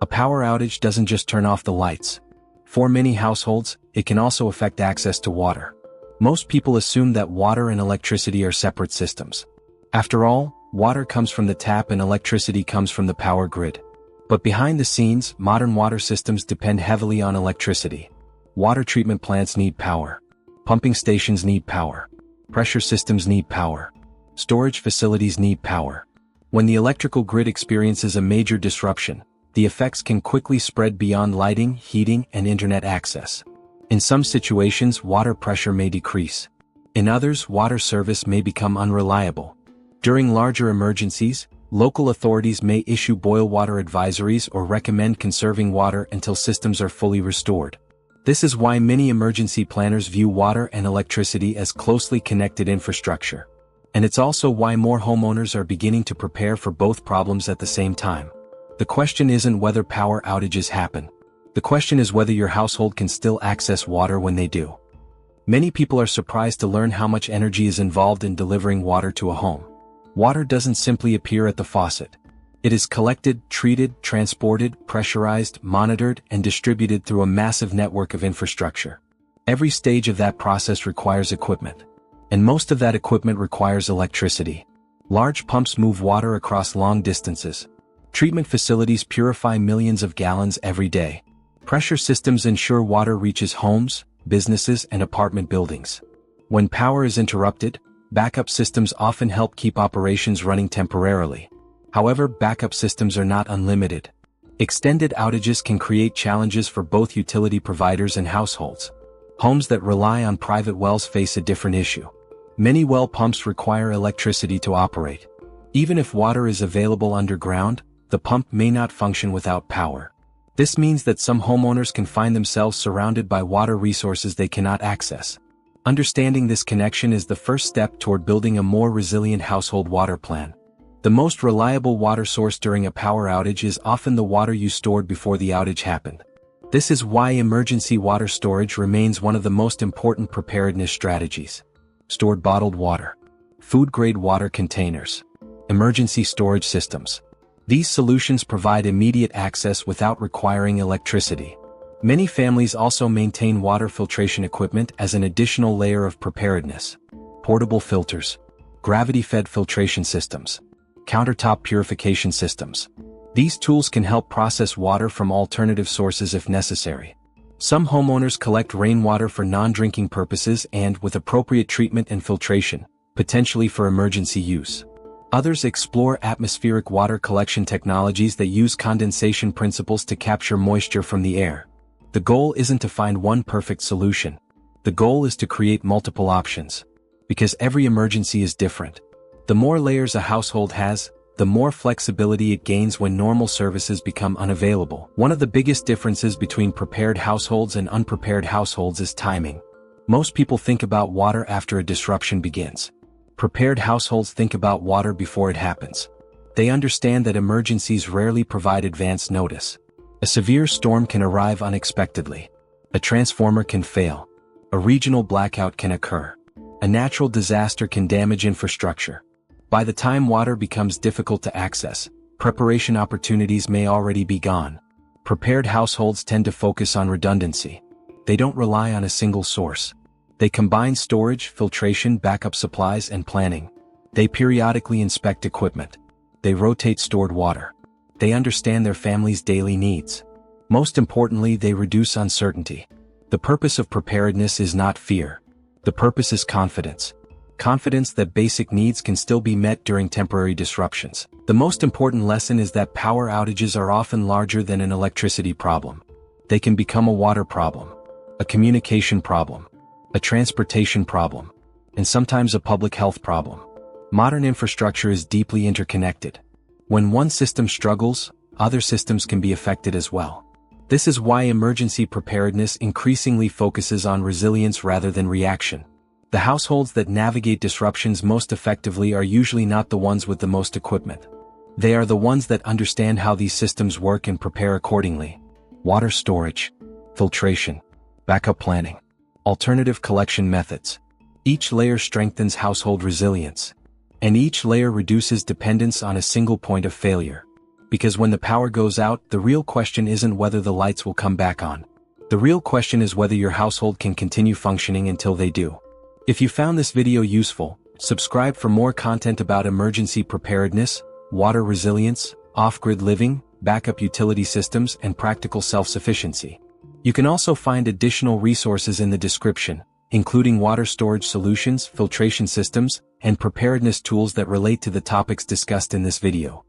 A power outage doesn't just turn off the lights. For many households, it can also affect access to water. Most people assume that water and electricity are separate systems. After all, water comes from the tap and electricity comes from the power grid. But behind the scenes, modern water systems depend heavily on electricity. Water treatment plants need power. Pumping stations need power. Pressure systems need power. Storage facilities need power. When the electrical grid experiences a major disruption, the effects can quickly spread beyond lighting, heating, and internet access. In some situations, water pressure may decrease. In others, water service may become unreliable. During larger emergencies, local authorities may issue boil water advisories or recommend conserving water until systems are fully restored. This is why many emergency planners view water and electricity as closely connected infrastructure. And it's also why more homeowners are beginning to prepare for both problems at the same time. The question isn't whether power outages happen. The question is whether your household can still access water when they do. Many people are surprised to learn how much energy is involved in delivering water to a home. Water doesn't simply appear at the faucet. It is collected, treated, transported, pressurized, monitored, and distributed through a massive network of infrastructure. Every stage of that process requires equipment. And most of that equipment requires electricity. Large pumps move water across long distances. Treatment facilities purify millions of gallons every day. Pressure systems ensure water reaches homes, businesses, and apartment buildings. When power is interrupted, backup systems often help keep operations running temporarily. However, backup systems are not unlimited. Extended outages can create challenges for both utility providers and households. Homes that rely on private wells face a different issue. Many well pumps require electricity to operate. Even if water is available underground, the pump may not function without power. This means that some homeowners can find themselves surrounded by water resources they cannot access. Understanding this connection is the first step toward building a more resilient household water plan. The most reliable water source during a power outage is often the water you stored before the outage happened. This is why emergency water storage remains one of the most important preparedness strategies. Stored bottled water. Food-grade water containers. Emergency storage systems. These solutions provide immediate access without requiring electricity. Many families also maintain water filtration equipment as an additional layer of preparedness. Portable filters. Gravity-fed filtration systems. Countertop purification systems. These tools can help process water from alternative sources if necessary. Some homeowners collect rainwater for non-drinking purposes and, with appropriate treatment and filtration, potentially for emergency use. Others explore atmospheric water collection technologies that use condensation principles to capture moisture from the air. The goal isn't to find one perfect solution. The goal is to create multiple options. Because every emergency is different. The more layers a household has, the more flexibility it gains when normal services become unavailable. One of the biggest differences between prepared households and unprepared households is timing. Most people think about water after a disruption begins. Prepared households think about water before it happens. They understand that emergencies rarely provide advance notice. A severe storm can arrive unexpectedly. A transformer can fail. A regional blackout can occur. A natural disaster can damage infrastructure. By the time water becomes difficult to access, preparation opportunities may already be gone. Prepared households tend to focus on redundancy. They don't rely on a single source. They combine storage, filtration, backup supplies, and planning. They periodically inspect equipment. They rotate stored water. They understand their family's daily needs. Most importantly, they reduce uncertainty. The purpose of preparedness is not fear. The purpose is confidence. Confidence that basic needs can still be met during temporary disruptions. The most important lesson is that power outages are often larger than an electricity problem. They can become a water problem, a communication problem, a transportation problem, and sometimes a public health problem. Modern infrastructure is deeply interconnected. When one system struggles, other systems can be affected as well. This is why emergency preparedness increasingly focuses on resilience rather than reaction. The households that navigate disruptions most effectively are usually not the ones with the most equipment. They are the ones that understand how these systems work and prepare accordingly. Water storage, filtration, backup planning, alternative collection methods. Each layer strengthens household resilience. And each layer reduces dependence on a single point of failure. because when the power goes out, the real question isn't whether the lights will come back on. The real question is whether your household can continue functioning until they do. If you found this video useful, subscribe for more content about emergency preparedness, water resilience, off-grid living, backup utility systems, and practical self-sufficiency. You can also find additional resources in the description, including water storage solutions, filtration systems, and preparedness tools that relate to the topics discussed in this video.